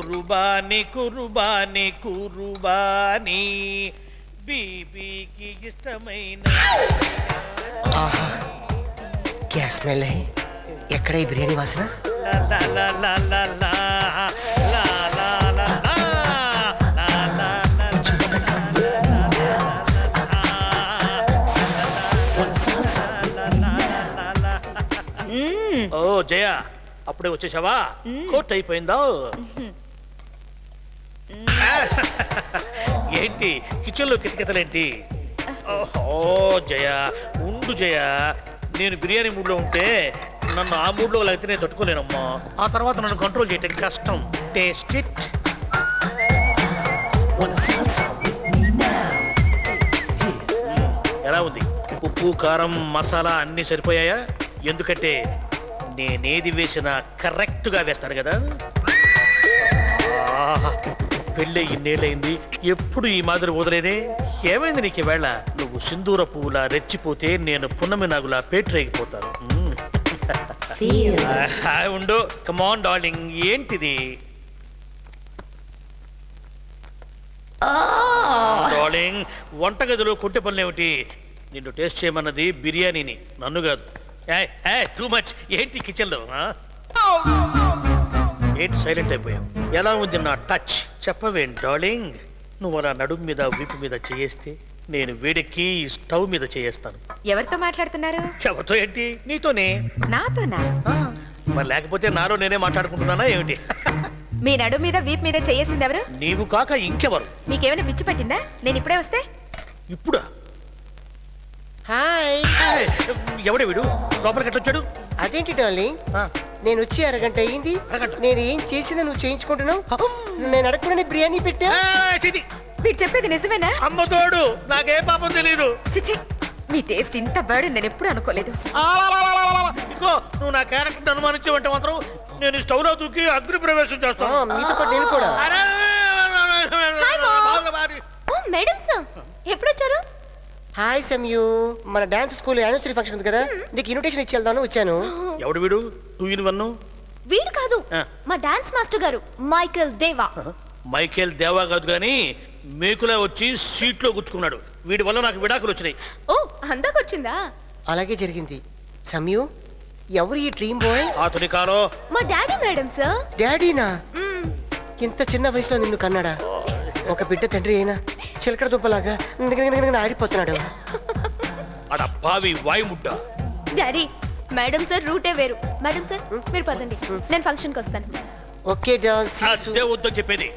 కురుబాని కురుబాని కురుబాని బీబీకి ఇష్టమైన क्या स्मेल है ఎక్కడ ఈ బిర్యానీ వాసన లా లా లా లా లా లా లా లా లా ఓ జయ అప్పుడే వచ్చేసావా కోట్ అయిపోయిందా ఏంటి కిచెన్ లో కితకితలేంటి ఓ జయ ఉండు జయ నేను బిర్యానీ మూడ్లో ఉంటే నన్ను ఆ మూడ్లో లేకపోతే నేను తట్టుకోలేనమ్మా ఆ తర్వాత నన్ను కంట్రోల్ చేయటం కష్టం టేస్ట్ ఇట్ ఎలా ఉంది ఉప్పు కారం మసాలా అన్నీ సరిపోయాయా ఎందుకంటే నేనేది వేసినా కరెక్ట్గా వేస్తాను కదా పెళ్ళి ఇన్నేళ్ళయింది ఎప్పుడు ఈ మాదిరి వదిలేదే ఏమైంది నీకు వేళ నువ్వు సింధూర పువ్వులా రెచ్చిపోతే నేను పున్నమి నాగులా పేటరేగిపోతాను ఉండు కమాన్ డార్లింగ్ ఏంటిది డార్లింగ్ వంటగదిలో కొట్టే పనులేమిటి నిన్ను టేస్ట్ చేయమన్నది బిర్యానీని నన్ను కాదు టూ మచ్ ఏంటి కిచెన్లో ఏంటి సైలెంట్ అయిపోయావు ఎలా ఉంది నా టచ్ చెప్పవేం డార్లింగ్ నువ్వు అలా నడుము మీద వీపు మీద చేయేస్తే నేను వేడెక్కి స్టవ్ మీద చేయేస్తాను ఎవరితో మాట్లాడుతున్నారు ఎవరితో ఏంటి నీతోనే నాతోనా మరి లేకపోతే నాలో నేనే మాట్లాడుకుంటున్నానా ఏమిటి మీ నడుము మీద వీప్ మీద చేసింది ఎవరు నీవు కాక ఇంకెవరు మీకేమైనా పిచ్చి పట్టిందా నేను ఇప్పుడే వస్తే ఇప్పుడా హాయ్ ఎవడే వీడు లోపలికి ఎట్లా వచ్చాడు అదేంటి డార్లింగ్ నేను వచ్చి అరగంట అయ్యింది నేను ఏం చేసిందో నువ్వు చేయించుకుంటున్నావు నేను అడగకుండా బిర్యానీ పెట్టా వీడు చెప్పేది నిజమేనా అమ్మ తోడు నాకే పాపం తెలీదు చిచి మీ టేస్ట్ ఇంత బర్డ్ నేను ఎప్పుడు అనుకోలేదు ఇదిగో నువ్వు నా క్యారెక్టర్ అనుమానించావంటే మాత్రం నేను స్టవ్ లో దూకి అగ్ని ప్రవేశం చేస్తాను మీతో పాటు నేను కూడా మేడం సార్ ఎప్పుడు వచ్చారు హాయ్ సమయు మన డాన్స్ స్కూల్ యానివర్సరీ ఫంక్షన్ ఉంది కదా నీకు ఇన్విటేషన్ ఇచ్చి వెళ్దామని వచ్చాను ఎవడు వీడు 2 in 1 వీడు కాదు మా డాన్స్ మాస్టర్ గారు మైకేల్ దేవా మైకేల్ దేవా కాదు కానీ మేకులా వచ్చి సీట్ లో గుచ్చుకున్నాడు వీడి వల్ల నాకు విడాకులు వచ్చినాయి ఓ అందాకొచ్చిందా అలాగే జరిగింది సమయు ఎవరు ఈ డ్రీమ్ బాయ్ ఆతుని కాలో మా డాడీ మేడం సార్ డాడీనా ఇంత చిన్న వయసులో నిన్ను కన్నాడా ఒక బిడ్డ తండ్రి అయినా చిలకడ దుంపలాగా ఆడిపోతున్నాడు అడప్పావి వాయుముడ్డ డాడీ మేడం సార్ రూటే వేరు మేడం సార్ మీరు పదండి నేను ఫంక్షన్ కి వస్తాను ఓకే డాన్స్ అదే వద్దు చెప్పేది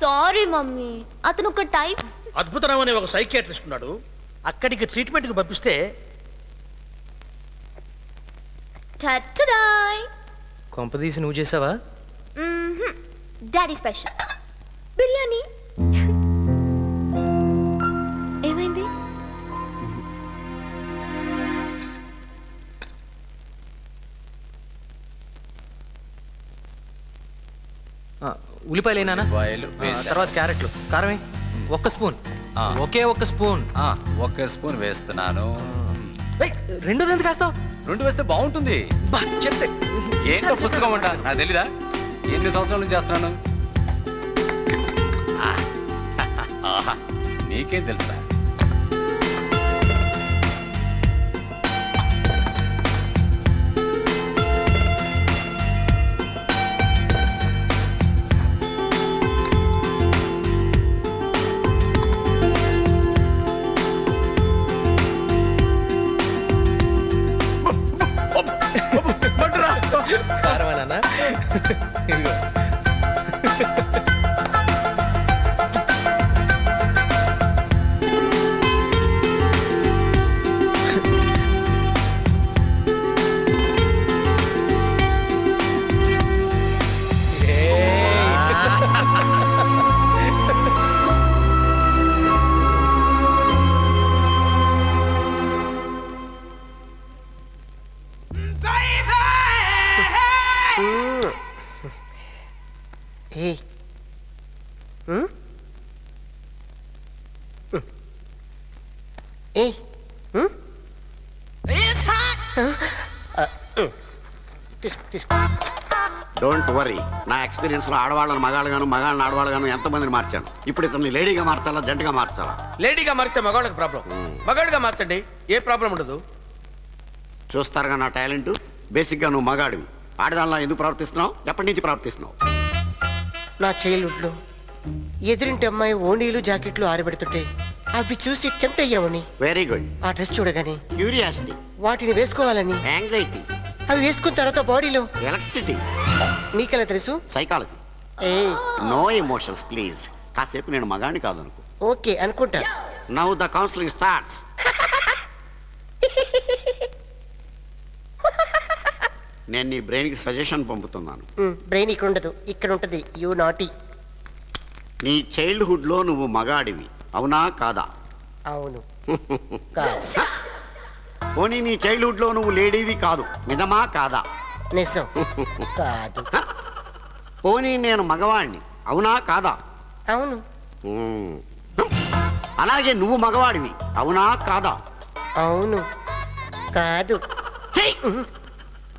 సారీ మమ్మీ అతను ఒక టైప్ అద్భుతరావు అనే ఒక సైకియాట్రిస్ట్ ఉన్నాడు అక్కడికి ట్రీట్మెంట్ కి పంపిస్తే టట్టడాయ్ కొంపదీసి నువ్వు చేసావా డాడీ స్పెషల్ బిర్యానీ ఏమైంది ఉల్లిపాయలేనా తర్వాత క్యారెట్లు కారమే ఒక్క స్పూన్ ఒక్క స్పూన్ ఒక్క స్పూన్ వేస్తున్నాను రెండోది ఎంత కాస్తావు 2 వేస్తే బాగుంటుంది చెప్తే ఏంటో పుస్తకం అంట నాకు తెలీదా ఎన్ని సంవత్సరాల నుంచి చేస్తున్నాను ఆహా నీకేం తెలుసా కారమేనా ఇదిగో తీసుకో. డోంట్ వరీ, నా ఎక్స్పీరియన్స్ లో ఆడవాళ్ళని మగాళ్ళగాను మగాళ్ళని ఆడవాళ్ళగాను ఎంతమందిని మార్చాను. ఇప్పుడు ఇతన్ని లేడీగా మార్చాలా జంటగా మార్చాలా? లేడీగా మారిస్తే మగాళ్ళకి ప్రాబ్లం, మగాడిగా మార్చండి, ఏ ప్రాబ్లం ఉండదు. చూస్తారుగా నా టాలెంట్. బేసిక్గా నువ్వు మగాడివి, ఆడదానిలా ఎందుకు ప్రవర్తిస్తున్నావు? ఎప్పటి నుంచి ప్రవర్తిస్తున్నావు? నా చైల్డ్హుడ్లో ఎదురింటి అమ్మాయి ఓణీలు జాకెట్లు ఆరబెడుతుంటే అవి చూసి టెంప్ట్ అయ్యామని. Very good. ఆ డ్రెస్ చూడగానే క్యూరియాసిటీ, వాటిని వేసుకోవాలని. యాంగ్జైటీ, అవి వేసుకున్న తర్వాత బాడీలో ఎలక్ట్రిసిటీ, నీకెలా తెలుసు? సైకాలజీ. ఏ నో ఎమోషన్స్ ప్లీజ్. కాసేపు నేను మగాడిని కాదనుకో. ఓకే అనుకుంటా. Now the counselling starts. నేను నీ బ్రెయిన్కి సజెషన్ పంపుతున్నాను. బ్రెయిన్ ఇక్కడ ఉండదు, ఇక్కడ ఉంటది. You naughty. నీ చైల్డ్హుడ్లో నువ్వు మగాడివి, అవునా కాదా? అవును. కాదు. పోనీ నీ చైల్డ్హుడ్లో నువ్వు లేడీవి కాదు, నిజమా కాదా? నిజం. కాదు. పోనీ నేను మగవాడిని, అవునా కాదా? అవును. మ్మ్. అలాగే నువ్వు మగవాడివి, అవునా కాదా? అవును. కాదు. చెయ్!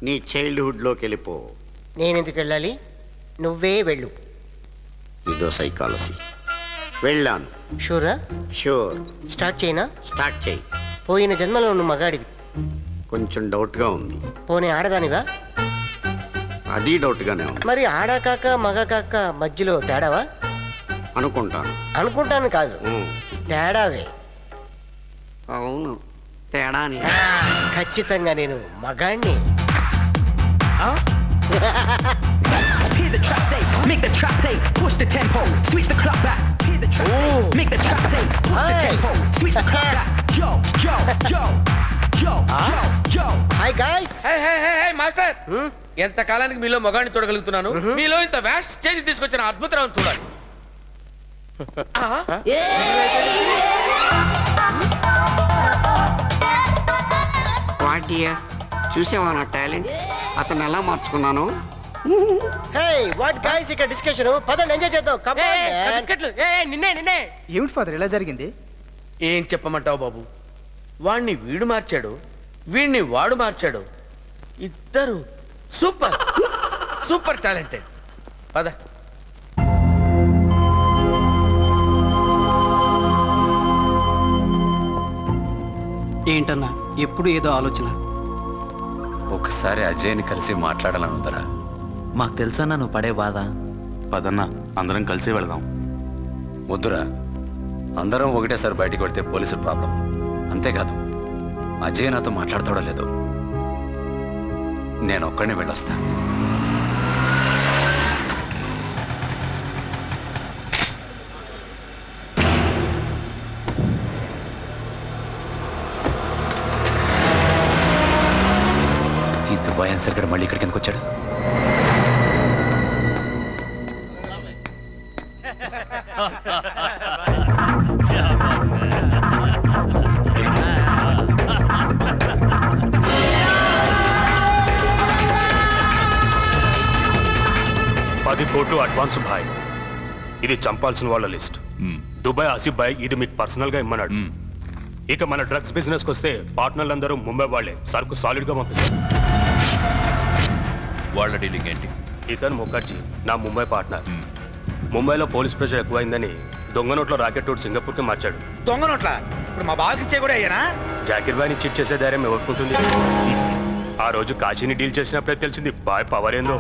నీ చైల్డ్హుడ్లోకి వెళ్ళిపో. నేనెందుకు వెళ్ళాలి? నువ్వే వెళ్ళు. ఇదో సైకాలజీ. వెళ్ళాను. షూరా? షూర్. స్టార్ట్ చేయనా? స్టార్ట్ చేయి. పోయిన జన్మలో నువ్వు మగాడివి. కొంచెం డౌట్గా ఉంది. పోనీ ఆడదానివా? అది డౌట్గానే ఉంది. మరి ఆడా కాక మగ కాక మధ్యలో తేడావా? అనుకుంటాను. అనుకుంటాను కాదు, మ్మ్. తేడావే. అవును, తేడాని. ఖచ్చితంగా నేను మగాణ్ణి. Hear the trap play, make the trap play, push the tempo, switch the clock back. Hear the trap play, make the trap play, push the Hey. tempo, switch the clock back. Yo, yo, yo, yo, yo, yo. Hi guys. Master, ఎంత కాలానికి మీలో మగాడిని చూడగలుగుతున్నాను, మీలో ఇంత vast change తీసుకొచ్చిన అద్భుతం చూడాలి. వాటియా, చూసావా నా టాలెంట్? అతను ఎలా మార్చుకున్నాను? హే వాట్ గాయ్స్, ఇక్కడ డిస్కషన్. పదండి ఎంజాయ్ చేద్దాం. Come on, man. నిన్నే ఏమిటి ఫాదర్ ఇలా జరిగింది? ఏం చెప్పమంటావు బాబు, వాణ్ణి వీడు మార్చాడు, వీణ్ణి వాడు మార్చాడు. ఇద్దరు సూపర్ సూపర్ టాలెంటెడ్. పద. ఏంటన్నా ఎప్పుడు ఏదో ఆలోచన. ఒకసారి అజయ్ని కలిసి మాట్లాడాలని ఉందరా. మాకు తెలుసన్నా నువ్వు పడే బాధ. పదన్నా, అందరం కలిసి వెళదాం. వద్దురా, అందరం ఒకటేసారి బయటికి కొడితే పోలీసు ప్రాబ్లం. అంతేకాదు, అజయ్ నాతో మాట్లాడతాడో లేదో. నేను ఒక్కడిని వెళ్ళొస్తా. ఈ దుబాయ్ అన్సర్ గడు మళ్ళీ ఇక్కడికి ఎందుకు వచ్చాడు? కోట్లు అడ్వాన్స్ భాయ్. ఇది చంపాల్సిన వాళ్ళ లిస్ట్. దుబాయ్ ఆసిఫ్ భాయ్ ఇది మీకు పర్సనల్ గా ఇమ్మన్నాడు. ఇక మన డ్రగ్స్ బిజినెస్ వస్తే పార్ట్నర్లందరూ ముంబై వాళ్ళే. సరుకు సాలిడ్ గా పంపిస్తారు. వాళ్ళ డీలింగ్ ఏంటి? ఇతను ముఖర్జీ నా ముంబై పార్ట్నర్. ముంబైలో పోలీస్ ప్రెషర్ ఎక్కువైందని దొంగ నోట్లో రాకెట్ రోడ్ సింగపూర్కి మార్చాడు. దొంగ నోట్ల ఇప్పుడు మా బాగా ఇచ్చే కూడా అయ్యానా? జాకిర్ బాయ్ని చిట్ చేసే ధైర్యం ఎవరుకుంటుంది? ఆ రోజు కాశీని డీల్ చేసినప్పుడే తెలిసింది బాయ్ పవర్ ఏందో.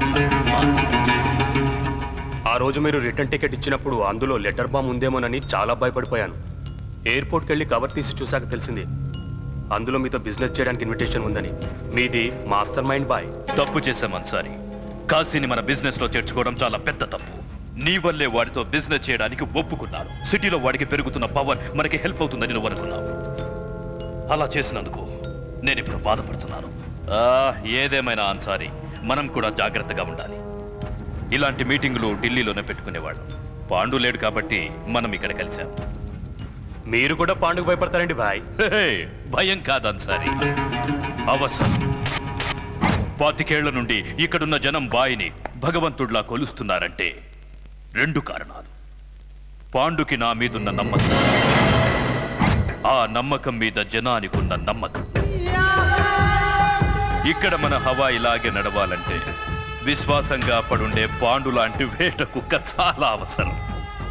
ఆ రోజు మీరు రిటర్న్ టికెట్ ఇచ్చినప్పుడు అందులో లెటర్ బాంబ్ ఉందేమోనని చాలా భయపడిపోయాను. ఎయిర్పోర్ట్కి వెళ్ళి కవర్ తీసి చూశాక తెలిసింది అందులో మీతో బిజినెస్ చేయడానికి ఇన్విటేషన్ ఉందని. మీది మాస్టర్ మైండ్ బాయ్. తప్పు చేశాం అన్సారీ. కాశీని మన బిజినెస్ లో చేర్చుకోవడం చాలా పెద్ద తప్పు. నీ వల్లే వాడితో బిజినెస్ చేయడానికి ఒప్పుకున్నాను. సిటీలో వాడికి పెరుగుతున్న పవర్ మనకి హెల్ప్ అవుతుందని నువ్వు అనుకున్నావు. అలా చేసినందుకు నేను ఇప్పుడు బాధపడుతున్నాను. ఏదేమైనా అన్సారీ, మనం కూడా జాగ్రత్తగా ఉండాలి. ఇలాంటి మీటింగులు ఢిల్లీలోనే పెట్టుకునేవాడు. పాండు లేడు కాబట్టి మనం ఇక్కడ కలిసాం. మీరు కూడా పాండుకు భయపడతారండి బాయ్. భయం కాదు అన్సారీ, అవసరం. 25 ఏళ్ల నుండి ఇక్కడున్న జనం బాయిని భగవంతుడిలా కొలుస్తున్నారంటే 2 కారణాలు. పాండుకి నా మీదున్న నమ్మకం, ఆ నమ్మకం మీద జనానికున్న నమ్మకం. ఇక్కడ మన హవా ఇలాగే నడవాలంటే విశ్వాసంగా పడుండే పాండు లాంటి వేట కుక్క చాలా అవసరం.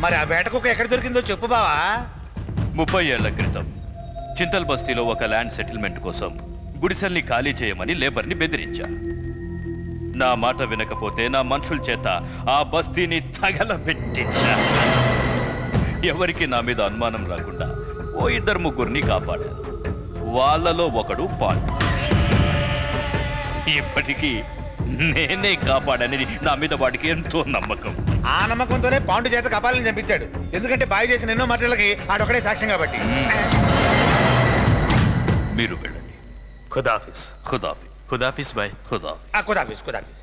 మరి ఆ వేట కుక్క ఎక్కడ దొరికిందో చెప్పు బావా. 30 ఏళ్ల క్రితం చింతల్ బస్తీలో ఒక ల్యాండ్ సెటిల్మెంట్ కోసం గుడిసెల్ని ఖాళీ చేయమని లేబర్ని బెదిరించా. నా మాట వినకపోతే నా మనుషుల చేత ఆ బస్తీని తగలబెట్టించా. ఎవరికి నా మీద అనుమానం రాకుండా ఓ 2-3 కాపాడాను. వాళ్ళలో ఒకడు పాండు. ఇప్పటికీ నేనే కాపాడనేది నా మీద వాడికి ఎంతో నమ్మకం. ఆ నమ్మకంతోనే పాండు చేత కపాలని చంపించాడు. ఎందుకంటే బాయ్ చేసిన ఎన్నో మాటలకి ఆడొక్కడే సాక్ష్యం కాబట్టి. మీరు వెళ్ళండి. ఖుదాఫిస్. ఖుదాఫీ. ఖుదాఫీస్ బాయ్. ఖుదాఫీ. కుదాఫీస్ కుదాఫీస్.